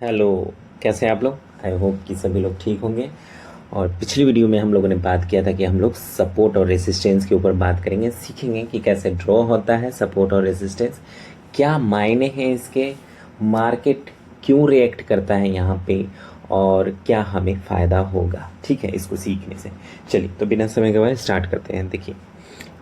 Hello. कैसे हैं आप लोग? आई होप कि सभी लोग ठीक होंगे। और पिछली वीडियो में हम लोगों ने बात किया था कि हम लोग सपोर्ट और रेसिस्टेंस के ऊपर बात करेंगे, सीखेंगे कि कैसे ड्रॉ होता है सपोर्ट और रेसिस्टेंस, क्या मायने हैं इसके, मार्केट क्यों रिएक्ट करता है यहाँ पे, और क्या हमें फ़ायदा होगा। ठीक है, इसको सीखने से। चलिए, तो बिना समय गवाए स्टार्ट करते हैं। देखिए,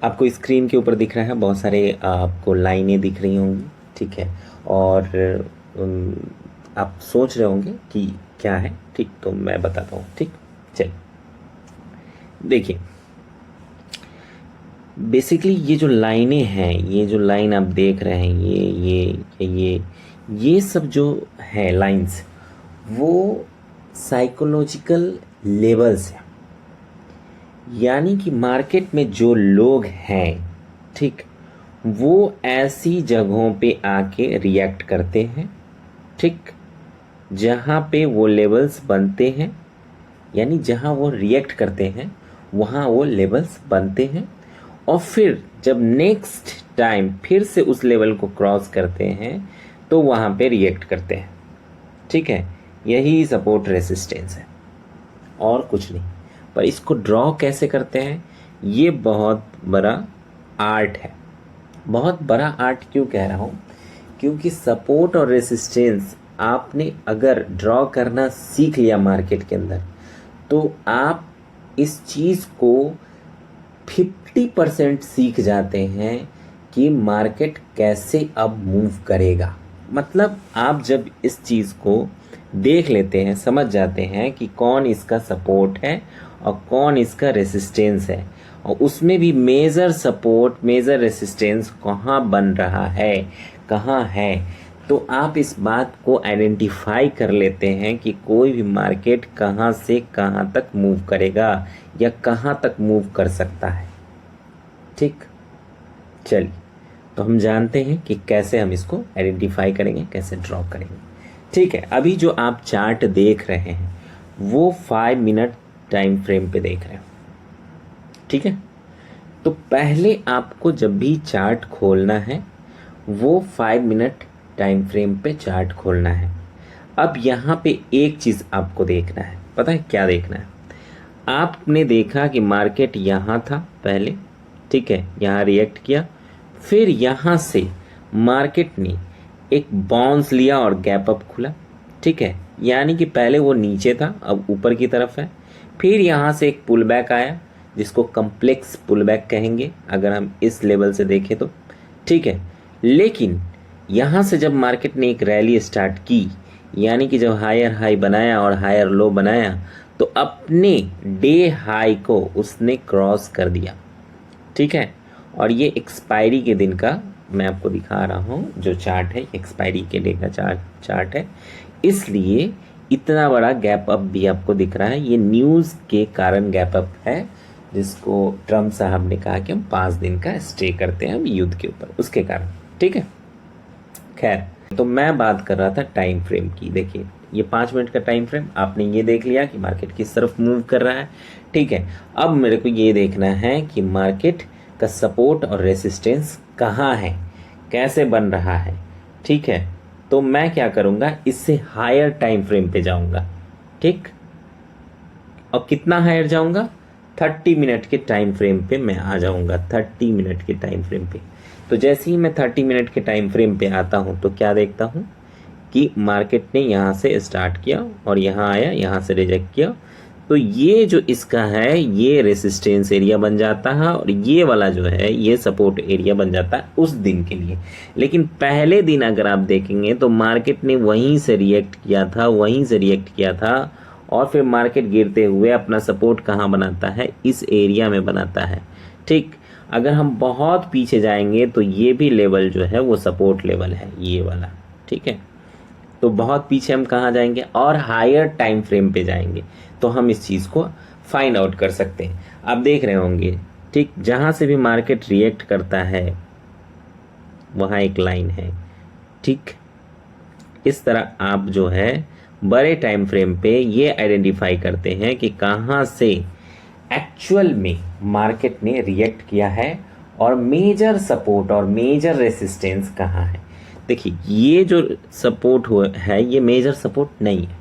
आपको स्क्रीन के ऊपर दिख रहा है, बहुत सारे आपको लाइनें दिख रही होंगी। ठीक है, और उम, आप सोच रहे होंगे कि क्या है। ठीक, तो मैं बताता हूँ। ठीक, चलिए देखिए, बेसिकली ये जो लाइनें हैं, ये जो लाइन आप देख रहे हैं, ये सब जो है लाइंस, वो साइकोलॉजिकल लेवल्स हैं। यानी कि मार्केट में जो लोग हैं, ठीक, वो ऐसी जगहों पे आके रिएक्ट करते हैं। ठीक, जहाँ पे वो लेवल्स बनते हैं, यानी जहाँ वो रिएक्ट करते हैं वहाँ वो लेवल्स बनते हैं, और फिर जब नेक्स्ट टाइम फिर से उस लेवल को क्रॉस करते हैं तो वहाँ पे रिएक्ट करते हैं। ठीक है, यही सपोर्ट रेसिस्टेंस है और कुछ नहीं। पर इसको ड्रॉ कैसे करते हैं, ये बहुत बड़ा आर्ट है। बहुत बड़ा आर्ट क्यों कह रहा हूँ, क्योंकि सपोर्ट और रेसिस्टेंस आपने अगर ड्रॉ करना सीख लिया मार्केट के अंदर, तो आप इस चीज़ को 50% सीख जाते हैं कि मार्केट कैसे अब मूव करेगा। मतलब आप जब इस चीज़ को देख लेते हैं, समझ जाते हैं कि कौन इसका सपोर्ट है और कौन इसका रेसिस्टेंस है, और उसमें भी मेजर सपोर्ट मेजर रेसिस्टेंस कहाँ बन रहा है, कहाँ है, तो आप इस बात को आइडेंटिफाई कर लेते हैं कि कोई भी मार्केट कहाँ से कहाँ तक मूव करेगा या कहाँ तक मूव कर सकता है। ठीक, चलिए, तो हम जानते हैं कि कैसे हम इसको आइडेंटिफाई करेंगे, कैसे ड्रॉ करेंगे। ठीक है, अभी जो आप चार्ट देख रहे हैं वो 5 मिनट टाइम फ्रेम पे देख रहे हैं। ठीक है, तो पहले आपको जब भी चार्ट खोलना है वो 5 मिनट टाइम फ्रेम पे चार्ट खोलना है। अब यहाँ पे एक चीज़ आपको देखना है, पता है क्या देखना है? आपने देखा कि मार्केट यहाँ था पहले, ठीक है, यहाँ रिएक्ट किया, फिर यहाँ से मार्केट ने एक बाउंस लिया और गैप अप खुला। ठीक है, यानी कि पहले वो नीचे था, अब ऊपर की तरफ है। फिर यहाँ से एक पुल बैक आया, जिसको कम्प्लेक्स पुल बैक कहेंगे अगर हम इस लेवल से देखें तो। ठीक है, लेकिन यहाँ से जब मार्केट ने एक रैली स्टार्ट की, यानी कि जब हायर हाई बनाया और हायर लो बनाया, तो अपने डे हाई को उसने क्रॉस कर दिया। ठीक है, और ये एक्सपायरी के दिन का मैं आपको दिखा रहा हूँ जो चार्ट है, एक्सपायरी के डे का चार्ट है, इसलिए इतना बड़ा गैप अप भी आपको दिख रहा है। ये न्यूज़ के कारण गैप अप है, जिसको ट्रम्प साहब ने कहा कि हम 5 दिन का स्टे करते हैं हम युद्ध के ऊपर, उसके कारण। ठीक है, खैर, तो मैं बात कर रहा था टाइम फ्रेम की। देखिए, ये 5 मिनट का टाइम फ्रेम, आपने ये देख लिया कि मार्केट किस तरफ मूव कर रहा है। ठीक है, अब मेरे को ये देखना है कि मार्केट का सपोर्ट और रेसिस्टेंस कहाँ है, कैसे बन रहा है। ठीक है, तो मैं क्या करूँगा, इससे हायर टाइम फ्रेम पे जाऊँगा। ठीक, और कितना हायर जाऊँगा, 30 मिनट के टाइम फ्रेम पे मैं आ जाऊँगा। 30 मिनट के टाइम फ्रेम पे, तो जैसे ही मैं 30 मिनट के टाइम फ्रेम पे आता हूँ तो क्या देखता हूँ कि मार्केट ने यहाँ से स्टार्ट किया और यहाँ आया, यहाँ से रिजेक्ट किया, तो ये जो इसका है ये रेसिस्टेंस एरिया बन जाता है, और ये वाला जो है ये सपोर्ट एरिया बन जाता है उस दिन के लिए। लेकिन पहले दिन अगर आप देखेंगे तो मार्केट ने वहीं से रिएक्ट किया था, और फिर मार्केट गिरते हुए अपना सपोर्ट कहाँ बनाता है, इस एरिया में बनाता है। ठीक, अगर हम बहुत पीछे जाएंगे तो ये भी लेवल जो है वो सपोर्ट लेवल है, ये वाला। ठीक है, तो बहुत पीछे हम कहाँ जाएंगे और हायर टाइम फ्रेम पे जाएंगे, तो हम इस चीज़ को फाइंड आउट कर सकते हैं। आप देख रहे होंगे, ठीक, जहाँ से भी मार्केट रिएक्ट करता है वहाँ एक लाइन है। ठीक, इस तरह आप जो है बड़े टाइम फ्रेम पे ये आइडेंटिफाई करते हैं कि कहाँ से एक्चुअल में मार्केट ने रिएक्ट किया है और मेजर सपोर्ट और मेजर रेसिस्टेंस कहाँ है। देखिए ये जो सपोर्ट हुआ है ये मेजर सपोर्ट नहीं है।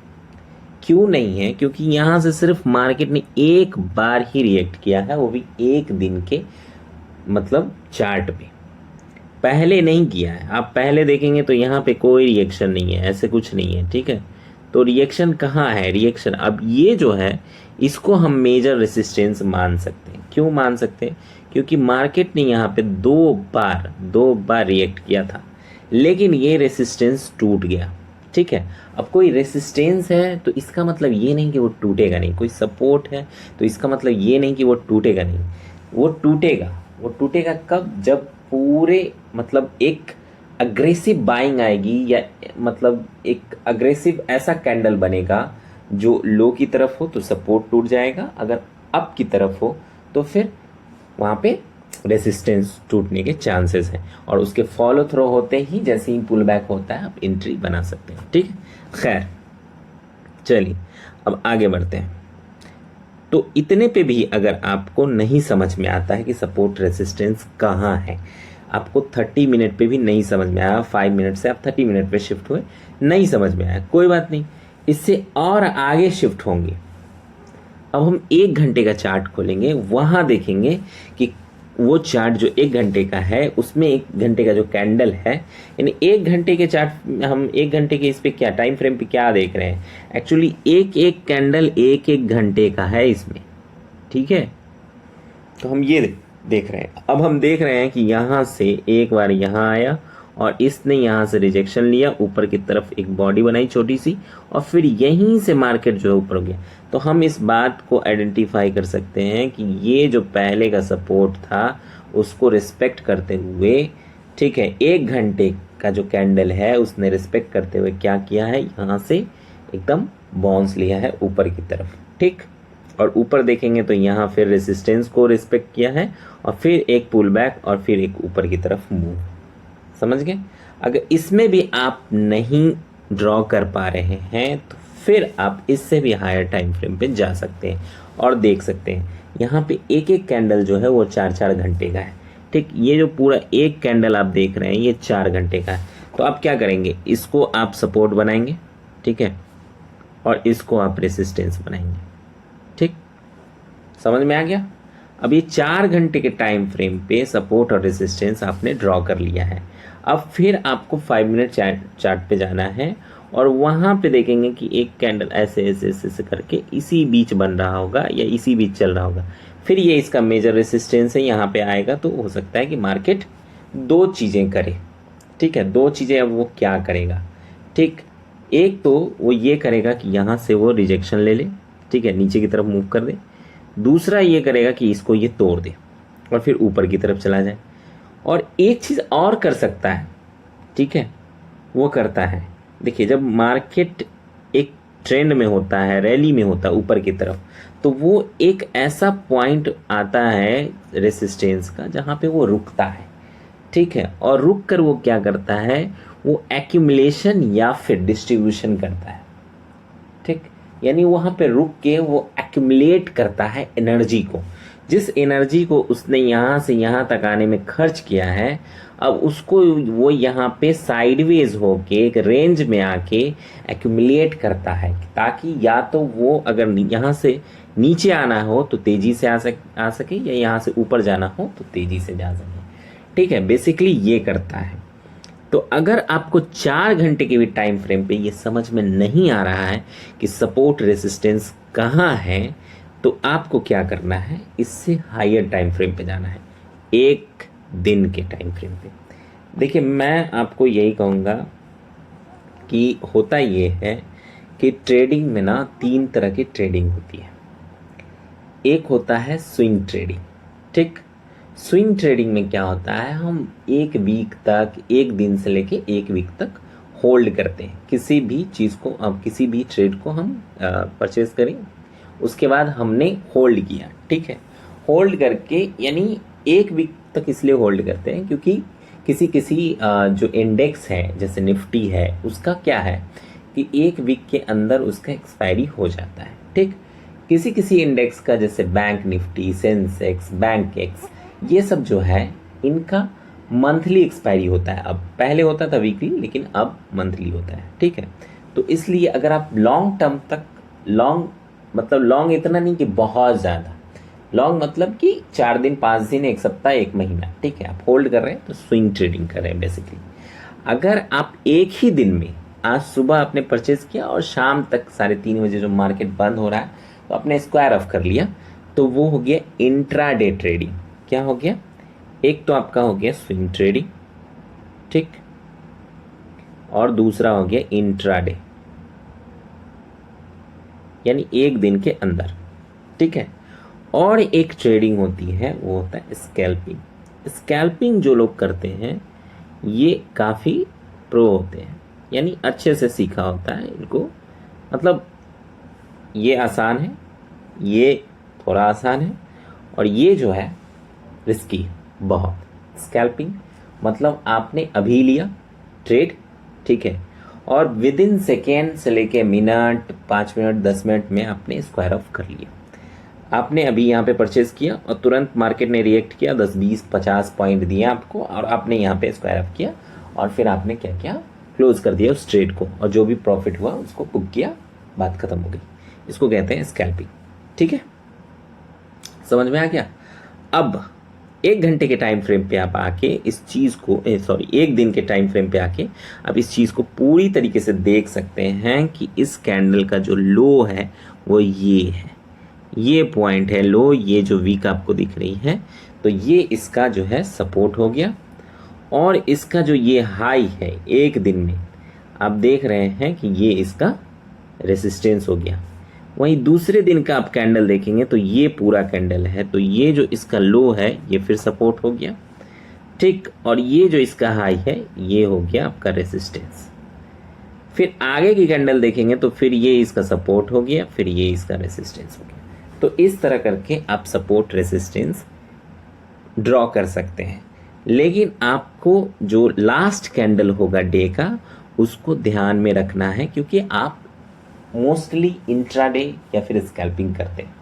क्यों नहीं है? क्योंकि यहाँ से सिर्फ मार्केट ने एक बार ही रिएक्ट किया है, वो भी एक दिन के मतलब चार्ट पे, पहले नहीं किया है। आप पहले देखेंगे तो यहाँ पे कोई रिएक्शन नहीं है, ऐसे कुछ नहीं है, ठीक है। तो रिएक्शन कहाँ है? रिएक्शन अब ये जो है इसको हम मेजर रेसिस्टेंस मान सकते हैं। क्यों मान सकते हैं? क्योंकि मार्केट ने यहाँ पे दो बार रिएक्ट किया था, लेकिन ये रेसिस्टेंस टूट गया, ठीक है। अब कोई रेसिस्टेंस है तो इसका मतलब ये नहीं कि वो टूटेगा नहीं, कोई सपोर्ट है तो इसका मतलब ये नहीं कि वो टूटेगा नहीं। वो टूटेगा कब? जब पूरे मतलब एक अग्रेसिव बाइंग आएगी, या मतलब एक अग्रेसिव ऐसा कैंडल बनेगा जो लो की तरफ हो तो सपोर्ट टूट जाएगा, अगर अप की तरफ हो तो फिर वहाँ पे रेसिस्टेंस टूटने के चांसेस हैं, और उसके फॉलो थ्रो होते ही जैसे ही पुल बैक होता है आप एंट्री बना सकते हैं, ठीक है। खैर चलिए अब आगे बढ़ते हैं। तो इतने पे भी अगर आपको नहीं समझ में आता है कि सपोर्ट रेसिस्टेंस कहाँ है, आपको 30 मिनट पे भी नहीं समझ में आया, 5 मिनट से आप 30 मिनट पे शिफ्ट हुए, नहीं समझ में आया, कोई बात नहीं, इससे और आगे शिफ्ट होंगे। अब हम 1 घंटे का चार्ट खोलेंगे, वहां देखेंगे कि वो चार्ट जो 1 घंटे का है उसमें 1 घंटे का जो कैंडल है, यानी 1 घंटे के चार्ट, हम 1 घंटे के इस पे क्या टाइम फ्रेम पे क्या देख रहे हैं, एक्चुअली एक एक कैंडल 1 घंटे का है इसमें, ठीक है। तो हम ये देख रहे हैं। अब हम देख रहे हैं कि यहाँ से एक बार यहाँ आया और इसने यहाँ से रिजेक्शन लिया, ऊपर की तरफ एक बॉडी बनाई छोटी सी, और फिर यहीं से मार्केट जो है ऊपर हो गया। तो हम इस बात को आइडेंटिफाई कर सकते हैं कि ये जो पहले का सपोर्ट था उसको रिस्पेक्ट करते हुए, ठीक है, 1 घंटे का जो कैंडल है उसने रिस्पेक्ट करते हुए क्या किया है, यहाँ से एकदम बाउंस लिया है ऊपर की तरफ, ठीक। और ऊपर देखेंगे तो यहाँ फिर रेसिस्टेंस को रिस्पेक्ट किया है, और फिर एक पुल बैक, और फिर एक ऊपर की तरफ मूव। समझ गए? अगर इसमें भी आप नहीं ड्रॉ कर पा रहे हैं तो फिर आप इससे भी हायर टाइम फ्रेम पे जा सकते हैं और देख सकते हैं। यहाँ पे एक एक कैंडल जो है वो 4-4 घंटे का है, ठीक। ये जो पूरा एक कैंडल आप देख रहे हैं ये 4 घंटे का है। तो आप क्या करेंगे, इसको आप सपोर्ट बनाएंगे, ठीक है, और इसको आप रेसिस्टेंस बनाएंगे, ठीक। समझ में आ गया? अब ये 4 घंटे के टाइम फ्रेम पे सपोर्ट और रेसिस्टेंस आपने ड्रॉ कर लिया है। अब फिर आपको 5 मिनट चार्ट पे जाना है, और वहां पे देखेंगे कि एक कैंडल ऐसे ऐसे ऐसे करके इसी बीच बन रहा होगा या इसी बीच चल रहा होगा, फिर ये इसका मेजर रेसिस्टेंस है, यहाँ पे आएगा। तो हो सकता है कि मार्केट 2 चीज़ें करे, ठीक है। 2 चीज़ें अब वो क्या करेगा, ठीक। एक तो वो ये करेगा कि यहाँ से वो रिजेक्शन ले ले, ठीक है, नीचे की तरफ मूव कर दे। दूसरा ये करेगा कि इसको ये तोड़ दे और फिर ऊपर की तरफ चला जाए। और एक चीज़ और कर सकता है, ठीक है, वो करता है, देखिए जब मार्केट एक ट्रेंड में होता है, रैली में होता है ऊपर की तरफ, तो वो एक ऐसा पॉइंट आता है रेसिस्टेंस का जहाँ पे वो रुकता है, ठीक है। और रुक कर वो क्या करता है, वो एक्यूमुलेशन या फिर डिस्ट्रीब्यूशन करता है, ठीक। यानी वहाँ पे रुक के वो एक्यूमुलेट करता है एनर्जी को, जिस एनर्जी को उसने यहाँ से यहाँ तक आने में खर्च किया है, अब उसको वो यहाँ पे साइडवेज होके एक रेंज में आके एक्यूमुलेट करता है, ताकि या तो वो अगर यहाँ से नीचे आना हो तो तेजी से आ सके, या यहाँ से ऊपर जाना हो तो तेजी से जा सके, ठीक है। बेसिकली ये करता है। तो अगर आपको 4 घंटे के भी टाइम फ्रेम पे ये समझ में नहीं आ रहा है कि सपोर्ट रेसिस्टेंस कहाँ है, तो आपको क्या करना है, इससे हायर टाइम फ्रेम पे जाना है, 1 दिन के टाइम फ्रेम पे। देखिए मैं आपको यही कहूँगा कि होता ये है कि ट्रेडिंग में ना 3 तरह की ट्रेडिंग होती है। एक होता है स्विंग ट्रेडिंग, ठीक। स्विंग ट्रेडिंग में क्या होता है, हम 1 वीक तक, 1 दिन से लेके 1 वीक तक होल्ड करते हैं किसी भी चीज़ को। अब किसी भी ट्रेड को हम परचेज करें, उसके बाद हमने होल्ड किया, ठीक है। होल्ड करके यानी 1 वीक तक इसलिए होल्ड करते हैं क्योंकि किसी जो इंडेक्स है जैसे निफ्टी है, उसका क्या है कि 1 वीक के अंदर उसका एक्सपायरी हो जाता है, ठीक। किसी इंडेक्स का जैसे bank Nifty, Sensex, bank x, ये सब जो है इनका मंथली एक्सपायरी होता है। अब पहले होता था वीकली, लेकिन अब मंथली होता है। ठीक है, तो इसलिए अगर आप लॉन्ग टर्म तक, लॉन्ग मतलब लॉन्ग इतना नहीं कि बहुत ज़्यादा, लॉन्ग मतलब कि 4 दिन 5 दिन 1 सप्ताह 1 महीना, ठीक है, आप होल्ड कर रहे हैं तो स्विंग ट्रेडिंग कर रहे हैं बेसिकली। अगर आप एक ही दिन में, आज सुबह आपने परचेज किया और शाम तक 3:30 बजे जो मार्केट बंद हो रहा है तो आपने स्क्वायर ऑफ कर लिया, तो वो हो गया इंट्राडे ट्रेडिंग। क्या हो गया? एक तो आपका हो गया स्विंग ट्रेडिंग, ठीक, और दूसरा हो गया इंट्राडे, यानी एक दिन के अंदर। ठीक है, और एक ट्रेडिंग होती है, वो होता है स्कैल्पिंग। स्कैल्पिंग जो लोग करते हैं ये काफ़ी प्रो होते हैं, यानी अच्छे से सीखा होता है इनको। मतलब ये आसान है, ये थोड़ा आसान है, और ये जो है रिस्की बहुत। स्कैल्पिंग मतलब आपने अभी लिया ट्रेड, ठीक है, और विद इन सेकेंड से लेके मिनट, 5 मिनट, 10 मिनट में आपने स्क्वायर ऑफ कर लिया। आपने अभी यहाँ पे परचेज किया और तुरंत मार्केट ने रिएक्ट किया, 10 20 50 पॉइंट दिया आपको, और आपने यहाँ पे स्क्वायर ऑफ किया, और फिर आपने क्या किया, क्लोज कर दिया उस ट्रेड को, और जो भी प्रॉफिट हुआ उसको बुक किया, बात खत्म हो गई। इसको कहते हैं स्कैल्पिंग। ठीक है, समझ में आ गया? अब 1 घंटे के टाइम फ्रेम पे आप आके इस चीज़ को, सॉरी 1 दिन के टाइम फ्रेम पे आके आप इस चीज़ को पूरी तरीके से देख सकते हैं कि इस कैंडल का जो लो है वो ये है, ये पॉइंट है लो, ये जो वीक आपको दिख रही है, तो ये इसका जो है सपोर्ट हो गया, और इसका जो ये हाई है एक दिन में आप देख रहे हैं कि ये इसका रेसिस्टेंस हो गया। वहीं दूसरे दिन का आप कैंडल देखेंगे तो ये पूरा कैंडल है, तो ये जो इसका लो है ये फिर सपोर्ट हो गया, ठीक, और ये जो इसका हाई है ये हो गया आपका रेसिस्टेंस। फिर आगे की कैंडल देखेंगे तो फिर ये इसका सपोर्ट हो गया, फिर ये इसका रेसिस्टेंस हो गया। तो इस तरह करके आप सपोर्ट रेसिस्टेंस ड्रॉ कर सकते हैं, लेकिन आपको जो लास्ट कैंडल होगा डे का उसको ध्यान में रखना है, क्योंकि आप मोस्टली इंट्राडे या फिर स्कैल्पिंग करते हैं,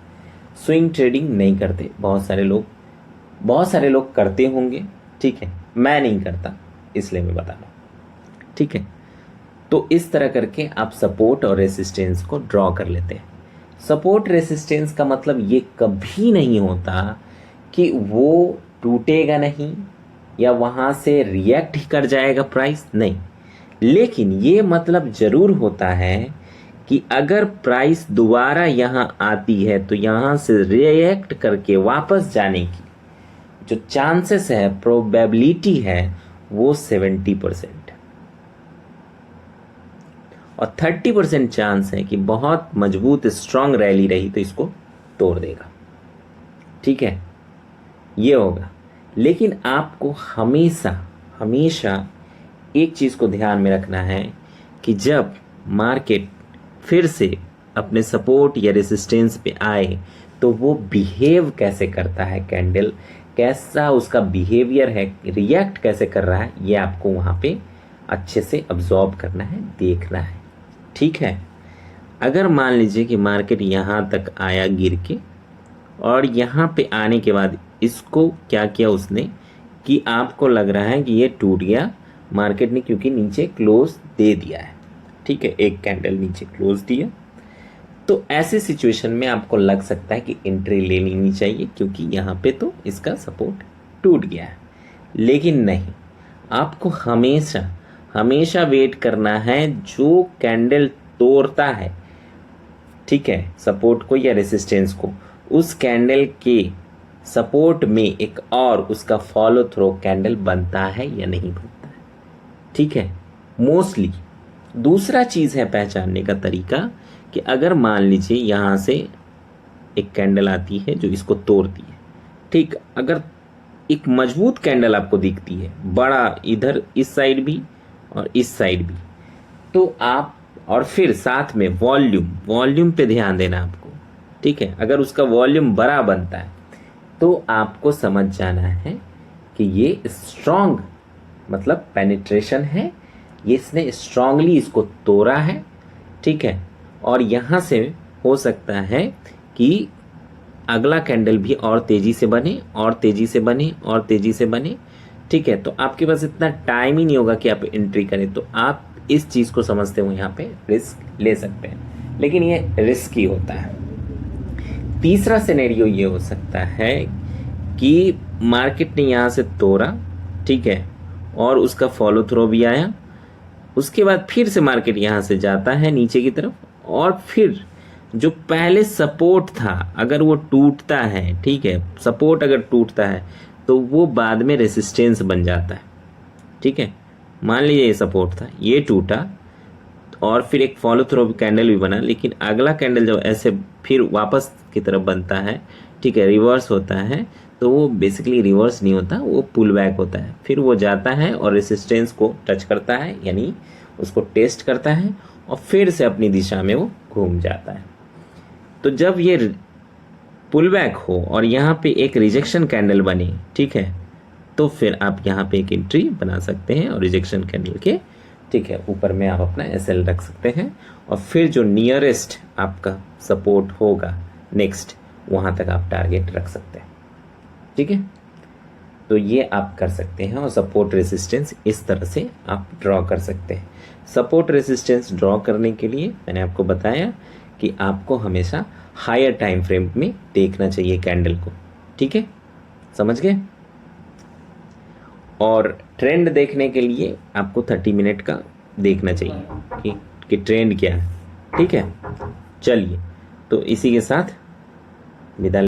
स्विंग ट्रेडिंग नहीं करते। बहुत सारे लोग करते होंगे, ठीक है, मैं नहीं करता इसलिए मैं बता रहा हूँ। ठीक है, तो इस तरह करके आप सपोर्ट और रेसिस्टेंस को ड्रॉ कर लेते हैं। सपोर्ट रेसिस्टेंस का मतलब ये कभी नहीं होता कि वो टूटेगा नहीं या वहाँ से रिएक्ट ही कर जाएगा प्राइस, नहीं, लेकिन ये मतलब ज़रूर होता है कि अगर प्राइस दोबारा यहाँ आती है तो यहाँ से रिएक्ट करके वापस जाने की जो चांसेस है, प्रोबेबिलिटी है, वो 70%, और 30% चांस है कि बहुत मजबूत स्ट्रांग रैली रही तो इसको तोड़ देगा। ठीक है, ये होगा। लेकिन आपको हमेशा एक चीज़ को ध्यान में रखना है कि जब मार्केट फिर से अपने सपोर्ट या रेसिस्टेंस पे आए तो वो बिहेव कैसे करता है, कैंडल कैसा उसका बिहेवियर है, रिएक्ट कैसे कर रहा है, ये आपको वहाँ पे अच्छे से अब्जॉर्ब करना है, देखना है। ठीक है, अगर मान लीजिए कि मार्केट यहाँ तक आया गिर के, और यहाँ पे आने के बाद इसको क्या किया उसने कि आपको लग रहा है कि ये टूट गया मार्केट ने, क्योंकि नीचे क्लोज दे दिया है। ठीक है, एक कैंडल नीचे क्लोज दिया, तो ऐसे सिचुएशन में आपको लग सकता है कि एंट्री ले लेनी चाहिए, क्योंकि यहाँ पे तो इसका सपोर्ट टूट गया है। लेकिन नहीं, आपको हमेशा वेट करना है जो कैंडल तोड़ता है, ठीक है, सपोर्ट को या रेसिस्टेंस को, उस कैंडल के सपोर्ट में एक और उसका फॉलो थ्रो कैंडल बनता है या नहीं बनता है। ठीक है, मोस्टली। दूसरा चीज़ है पहचानने का तरीका कि अगर मान लीजिए यहाँ से एक कैंडल आती है जो इसको तोड़ती है, ठीक, अगर एक मजबूत कैंडल आपको दिखती है बड़ा, इधर इस साइड भी और इस साइड भी, तो आप, और फिर साथ में वॉल्यूम पे ध्यान देना आपको। ठीक है, अगर उसका वॉल्यूम बड़ा बनता है तो आपको समझ जाना है कि ये स्ट्रॉन्ग मतलब पेनिट्रेशन है, ये इसने स्ट्रांगली इसको तोड़ा है। ठीक है, और यहाँ से हो सकता है कि अगला कैंडल भी और तेज़ी से बने और तेज़ी से बने और तेज़ी से बने, ठीक है, तो आपके पास इतना टाइम ही नहीं होगा कि आप एंट्री करें, तो आप इस चीज़ को समझते हुए यहाँ पे रिस्क ले सकते हैं, लेकिन ये रिस्की होता है। तीसरा सिनेरियो ये हो सकता है कि मार्केट ने यहाँ से तोड़ा, ठीक है, और उसका फॉलो थ्रो भी आया, उसके बाद फिर से मार्केट यहाँ से जाता है नीचे की तरफ, और फिर जो पहले सपोर्ट था अगर वो टूटता है, ठीक है, सपोर्ट अगर टूटता है तो वो बाद में रेसिस्टेंस बन जाता है, ठीक है। मान लीजिए ये सपोर्ट था, ये टूटा और फिर एक फॉलो थ्रो कैंडल भी बना, लेकिन अगला कैंडल जब ऐसे फिर वापस की तरफ बनता है, ठीक है, रिवर्स होता है, तो वो बेसिकली रिवर्स नहीं होता, वो पुल बैक होता है। फिर वो जाता है और रेसिस्टेंस को टच करता है, यानी उसको टेस्ट करता है, और फिर से अपनी दिशा में वो घूम जाता है। तो जब ये पुल बैक हो और यहाँ पे एक रिजेक्शन कैंडल बने, ठीक है, तो फिर आप यहाँ पे एक एंट्री बना सकते हैं और रिजेक्शन कैंडल के, ठीक है, ऊपर में आप अपना एसएल रख सकते हैं, और फिर जो नियरेस्ट आपका सपोर्ट होगा नेक्स्ट, वहाँ तक आप टारगेट रख सकते हैं, ठीक है। तो ये आप कर सकते हैं, और सपोर्ट रेसिस्टेंस इस तरह से आप ड्रॉ कर सकते हैं। सपोर्ट रेसिस्टेंस ड्रॉ करने के लिए मैंने आपको बताया कि आपको हमेशा हायर टाइम फ्रेम में देखना चाहिए कैंडल को, ठीक है, समझ गए। और ट्रेंड देखने के लिए आपको 30 मिनट का देखना चाहिए कि ट्रेंड क्या है, ठीक है। चलिए, तो इसी के साथ विदा।